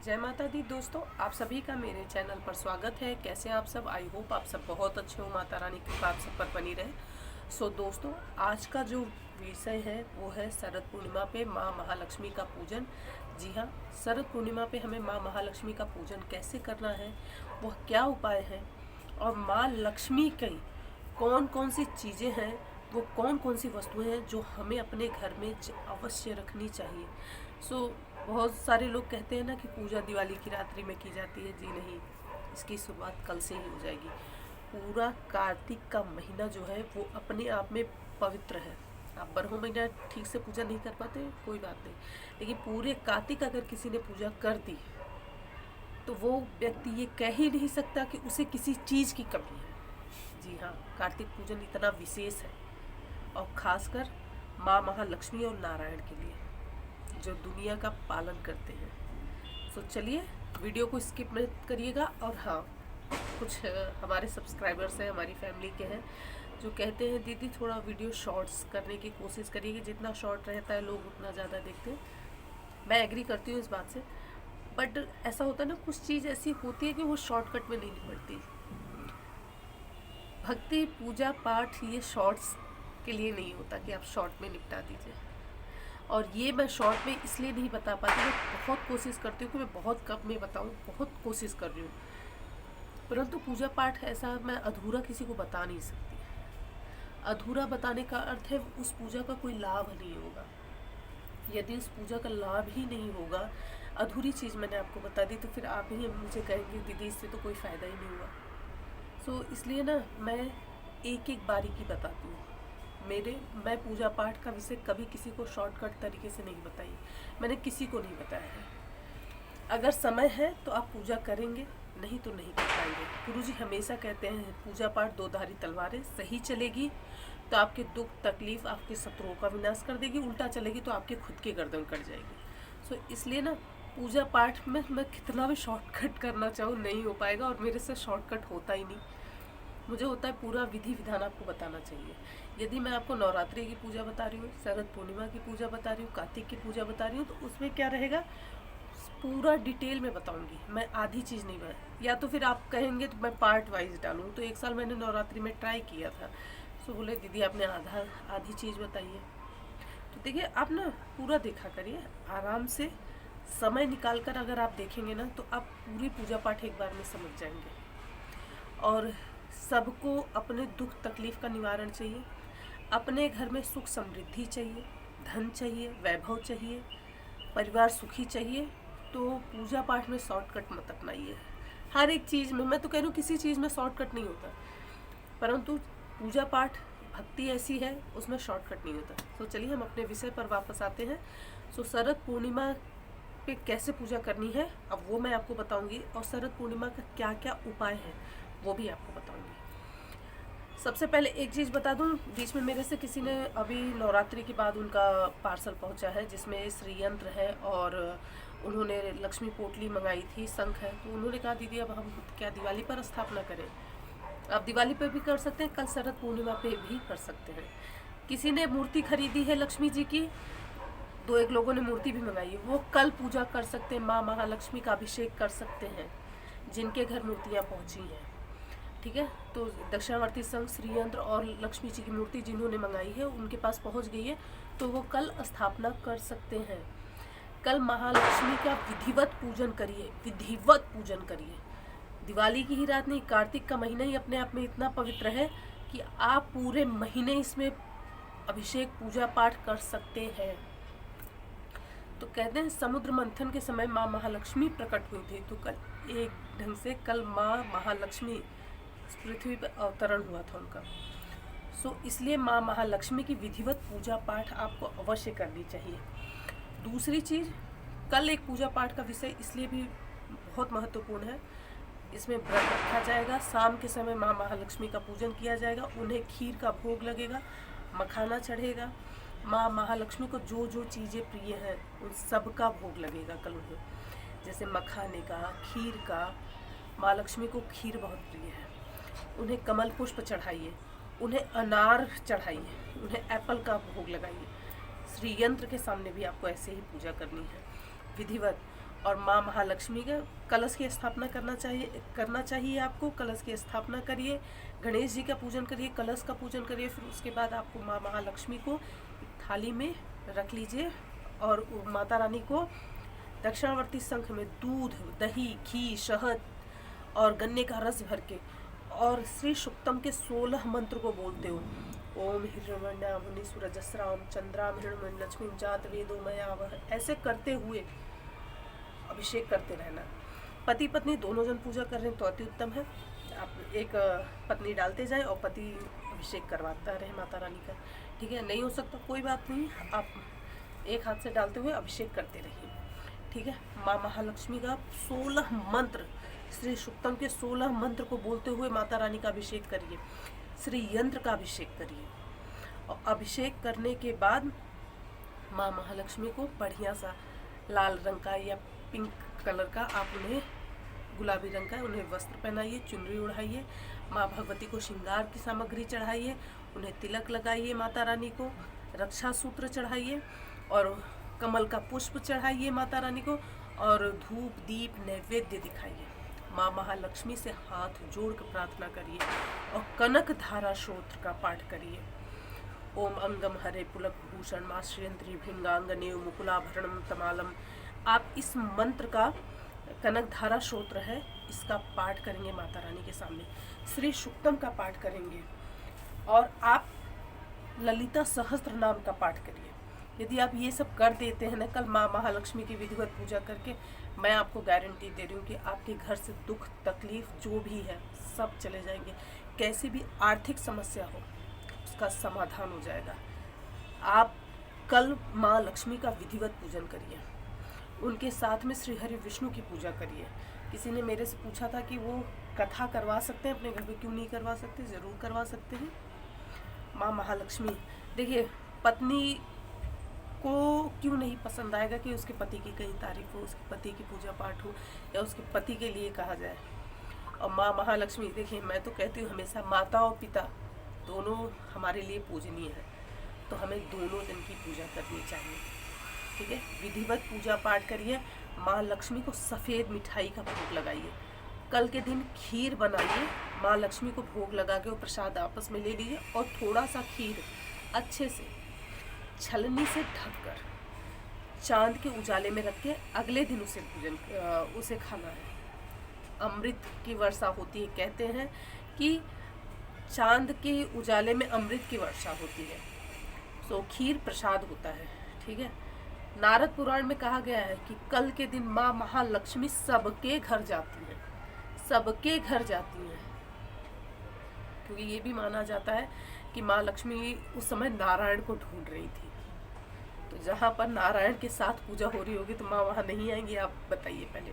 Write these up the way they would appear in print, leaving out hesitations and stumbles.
जय माता दी दोस्तों, आप सभी का मेरे चैनल पर स्वागत है। कैसे आप सब? आई होप आप सब बहुत अच्छे हो। माता रानी की कृपा आप सब पर बनी रहे। सो दोस्तों, आज का जो विषय है वो है शरद पूर्णिमा पे माँ महालक्ष्मी का पूजन। जी हाँ, शरद पूर्णिमा पे हमें माँ महालक्ष्मी का पूजन कैसे करना है, वह क्या उपाय है, और माँ लक्ष्मी की कौन कौन सी चीज़ें हैं, वो कौन कौन सी वस्तुएं हैं जो हमें अपने घर में अवश्य रखनी चाहिए। बहुत सारे लोग कहते हैं ना कि पूजा दिवाली की रात्रि में की जाती है। जी नहीं, इसकी शुरुआत कल से ही हो जाएगी। पूरा कार्तिक का महीना जो है वो अपने आप में पवित्र है। आप 12 महीना ठीक से पूजा नहीं कर पाते, कोई बात नहीं, लेकिन पूरे कार्तिक अगर किसी ने पूजा कर दी तो वो व्यक्ति ये कह ही नहीं सकता कि उसे किसी चीज़ की कमी है। जी हाँ, कार्तिक पूजन इतना विशेष है, और खासकर माँ महालक्ष्मी और नारायण के लिए जो दुनिया का पालन करते हैं। तो चलिए, वीडियो को स्किप मत करिएगा। और हाँ, कुछ हमारे सब्सक्राइबर्स हैं, हमारी फैमिली के हैं, जो कहते हैं दीदी थोड़ा वीडियो शॉर्ट्स करने की कोशिश करिए, जितना शॉर्ट रहता है लोग उतना ज़्यादा देखते हैं। मैं एग्री करती हूँ इस बात से, बट ऐसा होता है ना, कुछ चीज़ ऐसी होती है कि वो शॉर्टकट में नहीं निपटती। भक्ति पूजा पाठ ये शॉर्ट्स के लिए नहीं होता कि आप शॉर्ट में निपटा दीजिए। और ये मैं शॉर्ट में इसलिए नहीं बता पाती, मैं बहुत कोशिश करती हूँ कि मैं बहुत कम में बताऊँ, बहुत कोशिश कर रही हूँ, परंतु पूजा पाठ ऐसा मैं अधूरा किसी को बता नहीं सकती। अधूरा बताने का अर्थ है उस पूजा का कोई लाभ नहीं होगा। यदि उस पूजा का लाभ ही नहीं होगा, अधूरी चीज़ मैंने आपको बता दी, तो फिर आप ही मुझे कहेंगे दीदी इससे तो कोई फ़ायदा ही नहीं हुआ। सो इसलिए ना मैं एक एक बारीकी बताती हूँ। मैं पूजा पाठ का विषय कभी किसी को शॉर्टकट तरीके से नहीं बताई, मैंने किसी को नहीं बताया है। अगर समय है तो आप पूजा करेंगे, नहीं तो नहीं कर पाएंगे। गुरुजी हमेशा कहते हैं पूजा पाठ दो धारी तलवारें, सही चलेगी तो आपके दुख तकलीफ, आपके शत्रुओं का विनाश कर देगी, उल्टा चलेगी तो आपके खुद की गर्दन कट जाएगी। सो इसलिए ना पूजा पाठ में मैं कितना भी शॉर्टकट करना चाहूँ नहीं हो पाएगा, और मेरे से शॉर्टकट होता ही नहीं। मुझे होता है पूरा विधि विधान आपको बताना चाहिए। यदि मैं आपको नवरात्रि की पूजा बता रही हूँ, शरद पूर्णिमा की पूजा बता रही हूँ, कार्तिक की पूजा बता रही हूँ, तो उसमें क्या रहेगा, पूरा डिटेल में बताऊंगी। मैं आधी चीज़ नहीं बता, या तो फिर आप कहेंगे तो मैं पार्ट वाइज डालूँ। तो एक साल मैंने नवरात्रि में ट्राई किया था, तो बोले दीदी आपने आधी चीज़ बताइए। तो देखिए, आप ना पूरा देखा करिए आराम से, समय निकाल कर अगर आप देखेंगे ना तो आप पूरी पूजा पाठ एक बार में समझ जाएंगे। और सबको अपने दुख तकलीफ का निवारण चाहिए, अपने घर में सुख समृद्धि चाहिए, धन चाहिए, वैभव चाहिए, परिवार सुखी चाहिए, तो पूजा पाठ में शॉर्टकट मत अपनाइए। हर एक चीज़ में, मैं तो कह रही हूँ किसी चीज़ में शॉर्टकट नहीं होता, परंतु पूजा पाठ भक्ति ऐसी है उसमें शॉर्टकट नहीं होता। तो चलिए हम अपने विषय पर वापस आते हैं। सो शरद पूर्णिमा पे कैसे पूजा करनी है अब वो मैं आपको बताऊंगी, और शरद पूर्णिमा का क्या क्या उपाय है वो भी आपको बताऊंगी। सबसे पहले एक चीज़ बता दूं, बीच में मेरे से किसी ने अभी नवरात्रि के बाद उनका पार्सल पहुंचा है जिसमें श्रीयंत्र है, और उन्होंने लक्ष्मी पोटली मंगाई थी, शंख है। तो उन्होंने कहा दीदी अब हम क्या दिवाली पर स्थापना करें? आप दिवाली पर भी कर सकते हैं, कल शरद पूर्णिमा पे भी कर सकते हैं। किसी ने मूर्ति खरीदी है लक्ष्मी जी की, दो एक लोगों ने मूर्ति भी मंगाई है, वो कल पूजा कर सकते हैं, माँ महालक्ष्मी का अभिषेक कर सकते हैं जिनके घर मूर्तियाँ पहुँची हैं। ठीक है, तो दक्षिणावर्ती संघ, श्रीयंत्र और लक्ष्मी जी की मूर्ति जिन्होंने मंगाई है उनके पास पहुंच गई है, तो वो कल स्थापना कर सकते हैं। कल महालक्ष्मी का विधिवत पूजन करिए, विधिवत पूजन करिए। दिवाली की ही रात नहीं, कार्तिक का महीना ही अपने आप में इतना पवित्र है कि आप पूरे महीने इसमें अभिषेक पूजा पाठ कर सकते हैं। तो कहते हैं समुद्र मंथन के समय माँ महालक्ष्मी प्रकट हुई थी, तो कल एक ढंग से कल माँ महालक्ष्मी पृथ्वी पर अवतरण हुआ था उनका। सो इसलिए माँ महालक्ष्मी की विधिवत पूजा पाठ आपको अवश्य करनी चाहिए। दूसरी चीज़, कल एक पूजा पाठ का विषय इसलिए भी बहुत महत्वपूर्ण है, इसमें व्रत रखा जाएगा, शाम के समय माँ महालक्ष्मी का पूजन किया जाएगा, उन्हें खीर का भोग लगेगा, मखाना चढ़ेगा। माँ महालक्ष्मी को जो जो चीज़ें प्रिय हैं उन सब का भोग लगेगा कल उन्हें, जैसे मखाने का, खीर का। माँ लक्ष्मी को खीर बहुत प्रिय है। उन्हें कमल पुष्प चढ़ाइए, उन्हें अनार चढ़ाइए, उन्हें एप्पल का भोग लगाइए। श्री यंत्र के सामने भी आपको ऐसे ही पूजा करनी है, विधिवत। और माँ महालक्ष्मी का कलश की स्थापना करना चाहिए आपको। कलश की स्थापना करिए, गणेश जी का पूजन करिए, कलश का पूजन करिए। फिर उसके बाद आपको माँ महालक्ष्मी को थाली में रख लीजिए और माता रानी को दक्षिणावर्ती शंख में दूध, दही, घी, शहद और गन्ने का रस भर के और श्री सुक्तम के 16 मंत्र को बोलते हो। ओम हिरण्यम मुनि सूरजस्राम चंद्राम हिरण्यम लक्ष्मी जात वेदो मया वह, ऐसे करते हुए अभिषेक करते रहना। पति पत्नी दोनों जन पूजा कर रहे हैं तो अति उत्तम है। आप एक पत्नी डालते जाए और पति अभिषेक करवाता रहे माता रानी का, ठीक है। नहीं हो सकता कोई बात नहीं, आप एक हाथ से डालते हुए अभिषेक करते रहिए, ठीक है। माँ महालक्ष्मी का 16 मंत्र, श्री सुक्तम के 16 मंत्र को बोलते हुए माता रानी का अभिषेक करिए, श्री यंत्र का अभिषेक करिए। और अभिषेक करने के बाद माँ महालक्ष्मी को बढ़िया सा लाल रंग का या पिंक कलर का, आप उन्हें गुलाबी रंग का उन्हें वस्त्र पहनाइए, चुनरी उड़ाइए। माँ भगवती को श्रृंगार की सामग्री चढ़ाइए, उन्हें तिलक लगाइए, माता रानी को रक्षा सूत्र चढ़ाइए और कमल का पुष्प चढ़ाइए माता रानी को और धूप दीप नैवेद्य दिखाइए। माँ महालक्ष्मी से हाथ जोड़ कर प्रार्थना करिए और कनक धारा स्तोत्र का पाठ करिए। ओम अंगम हरे पुलक भूषण माँ श्रीयंत्री भिंगांगनेव मुकुलाभरणम तमालम। आप इस मंत्र का कनक धारा स्तोत्र है, इसका पाठ करेंगे माता रानी के सामने। श्री सुक्तम का पाठ करेंगे और आप ललिता सहस्त्र नाम का पाठ करिए। यदि आप ये सब कर देते हैं ना, कल माँ महालक्ष्मी की विधिवत पूजा करके, मैं आपको गारंटी दे रही हूँ कि आपके घर से दुख तकलीफ जो भी है सब चले जाएंगे। कैसी भी आर्थिक समस्या हो उसका समाधान हो जाएगा। आप कल माँ लक्ष्मी का विधिवत पूजन करिए, उनके साथ में श्री हरि विष्णु की पूजा करिए। किसी ने मेरे से पूछा था कि वो कथा करवा सकते हैं अपने घर में, क्यों नहीं करवा सकते? ज़रूर करवा सकते हैं। माँ महालक्ष्मी, देखिए पत्नी को क्यों नहीं पसंद आएगा कि उसके पति की कहीं तारीफ हो, उसके पति की पूजा पाठ हो या उसके पति के लिए कहा जाए। और माँ महालक्ष्मी, देखिए मैं तो कहती हूँ हमेशा माता और पिता दोनों हमारे लिए पूजनीय है, तो हमें दोनों जन की पूजा करनी चाहिए, ठीक है। विधिवत पूजा पाठ करिए। माँ लक्ष्मी को सफ़ेद मिठाई का भोग लगाइए। कल के दिन खीर बनाइए, माँ लक्ष्मी को भोग लगा के वो प्रसाद आपस में ले लीजिए और थोड़ा सा खीर अच्छे से छलनी से ढककर चांद के उजाले में रख के अगले दिन उसे खाना है। अमृत की वर्षा होती है, कहते हैं कि चांद के उजाले में अमृत की वर्षा होती है, तो खीर प्रसाद होता है, ठीक है। नारद पुराण में कहा गया है कि कल के दिन माँ महालक्ष्मी सबके घर जाती है, सबके घर जाती है, क्योंकि ये भी माना जाता है कि माँ लक्ष्मी उस समय नारायण को ढूंढ रही थी। तो जहाँ पर नारायण के साथ पूजा हो रही होगी तो माँ वहाँ नहीं आएंगी? आप बताइए पहले।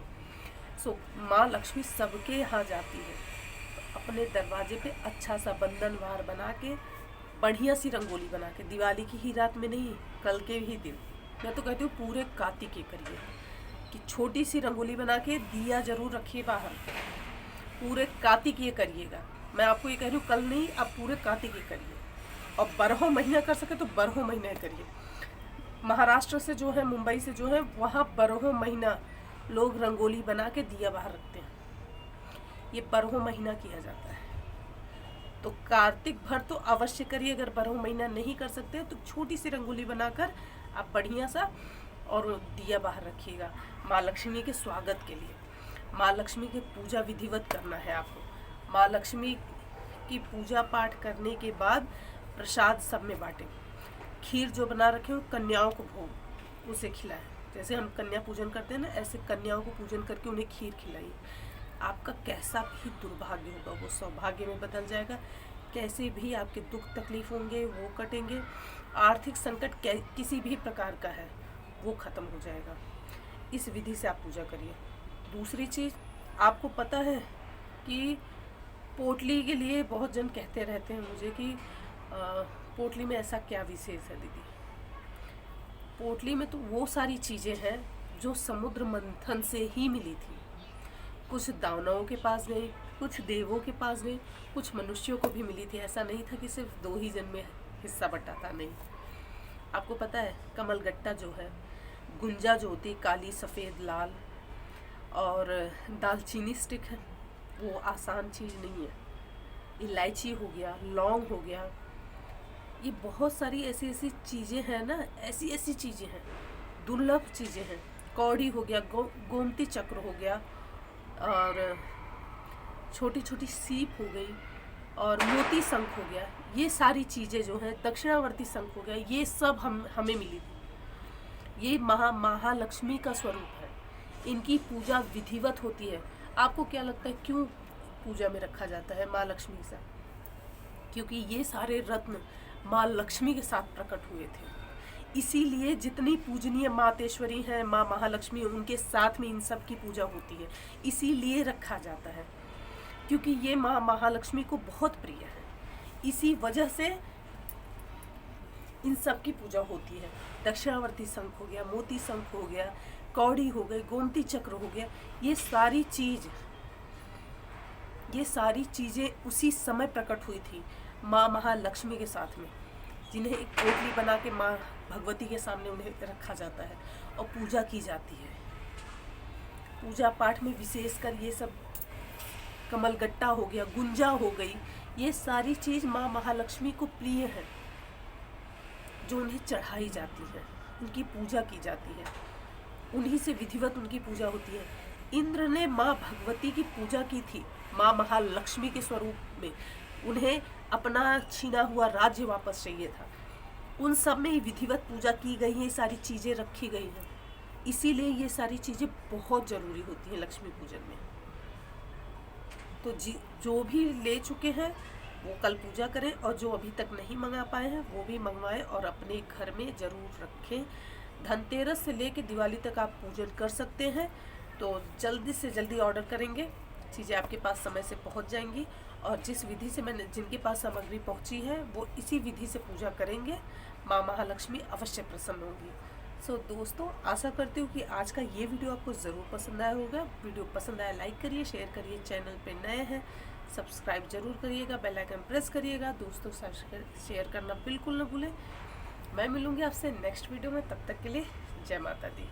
सो माँ लक्ष्मी सबके यहाँ जाती है। तो अपने दरवाजे पे अच्छा सा बंधनवार बना के, बढ़िया सी रंगोली बना के, दिवाली की ही रात में नहीं, कल के ही दिन, मैं तो कहती हूँ पूरे कार्तिक करिए कि छोटी सी रंगोली बना के दिया जरूर रखिए बाहर, पूरे कार्तिक करिएगा। मैं आपको ये कह रही हूँ कल नहीं, आप पूरे कार्तिक करिए। और 12 महीना कर सके तो 12 महीने करिए। महाराष्ट्र से जो है, मुंबई से जो है, वहाँ 12 महीना लोग रंगोली बना के दिया बाहर रखते हैं। ये 12 महीना किया जाता है। तो कार्तिक भर तो अवश्य करिए। अगर 12 महीना नहीं कर सकते तो छोटी सी रंगोली बनाकर आप बढ़िया सा और दिया बाहर रखिएगा माँ लक्ष्मी के स्वागत के लिए। माँ लक्ष्मी की पूजा विधिवत करना है आपको। माँ लक्ष्मी की पूजा पाठ करने के बाद प्रसाद सब में बांटें। खीर जो बना रखे हो कन्याओं को भोग उसे खिलाएं। जैसे हम कन्या पूजन करते हैं ना, ऐसे कन्याओं को पूजन करके उन्हें खीर खिलाइए। आपका कैसा भी दुर्भाग्य होगा वो सौभाग्य में बदल जाएगा। कैसे भी आपके दुख तकलीफ होंगे वो कटेंगे। आर्थिक संकट किसी भी प्रकार का है वो ख़त्म हो जाएगा। इस विधि से आप पूजा करिए। दूसरी चीज़, आपको पता है कि पोटली के लिए बहुत जन कहते रहते हैं मुझे कि पोटली में ऐसा क्या विशेष है दीदी। पोटली में तो वो सारी चीज़ें हैं जो समुद्र मंथन से ही मिली थी। कुछ दानवों के पास गई, कुछ देवों के पास गई, कुछ मनुष्यों को भी मिली थी। ऐसा नहीं था कि सिर्फ 2 ही जन में हिस्सा बटा था, नहीं। आपको पता है कमलगट्टा जो है, गुंजा जो होती है काली सफ़ेद लाल, और दालचीनी स्टिक है, वो आसान चीज़ नहीं है। इलायची हो गया, लौंग हो गया, ये बहुत सारी ऐसी ऐसी चीज़ें हैं ना, ऐसी ऐसी चीज़ें हैं, दुर्लभ चीज़ें हैं। कौड़ी हो गया, गोमती चक्र हो गया, और छोटी छोटी सीप हो गई, और मोती शंख हो गया। ये सारी चीज़ें जो हैं, दक्षिणावर्ती शंख हो गया, ये सब हमें मिली थी। ये महालक्ष्मी का स्वरूप है। इनकी पूजा विधिवत होती है। आपको क्या लगता है क्यों पूजा में रखा जाता है माँ लक्ष्मी के साथ? क्योंकि ये सारे रत्न माँ लक्ष्मी के साथ प्रकट हुए थे। इसीलिए जितनी पूजनीय मातेश्वरी हैं, माँ महालक्ष्मी, उनके साथ में इन सब की पूजा होती है। इसीलिए रखा जाता है, क्योंकि ये माँ महालक्ष्मी को बहुत प्रिय है। इसी वजह से इन सब की पूजा होती है। दक्षिणावर्ती शंख हो गया, मोती शंख हो गया, कौड़ी हो गई, गोमती चक्र हो गया, ये सारी चीज़ें उसी समय प्रकट हुई थी माँ महालक्ष्मी के साथ में, जिन्हें एक पोटली बना के माँ भगवती के सामने उन्हें रखा जाता है और पूजा की जाती है। पूजा पाठ में विशेषकर ये सब कमलगट्टा हो गया, गुंजा हो गई, ये सारी चीज़ माँ महालक्ष्मी को प्रिय है, जो उन्हें चढ़ाई जाती है, उनकी पूजा की जाती है, उन्हीं से विधिवत उनकी पूजा होती है। इंद्र ने माँ भगवती की पूजा की थी माँ महालक्ष्मी के स्वरूप में। उन्हें अपना छीना हुआ राज्य वापस चाहिए था। उन सब में विधिवत पूजा की गई है, सारी चीज़ें रखी गई हैं। इसीलिए ये सारी चीज़ें बहुत ज़रूरी होती हैं लक्ष्मी पूजन में। तो जो भी ले चुके हैं वो कल पूजा करें, और जो अभी तक नहीं मंगा पाए हैं वो भी मंगवाएं और अपने घर में ज़रूर रखें। धनतेरस से लेकर दिवाली तक आप पूजन कर सकते हैं। तो जल्दी से जल्दी ऑर्डर करेंगे, चीज़ें आपके पास समय से पहुंच जाएंगी। और जिस विधि से जिनके पास सामग्री पहुंची है वो इसी विधि से पूजा करेंगे, माँ महालक्ष्मी अवश्य प्रसन्न होंगी। सो दोस्तों, आशा करती हूँ कि आज का ये वीडियो आपको ज़रूर पसंद आया होगा। वीडियो पसंद आया लाइक करिए, शेयर करिए, चैनल पे नए हैं सब्सक्राइब जरूर करिएगा, बेल आइकन प्रेस करिएगा, दोस्तों के साथ शेयर करना बिल्कुल ना भूलें। मैं मिलूँगी आपसे नेक्स्ट वीडियो में, तब तक के लिए जय माता दी।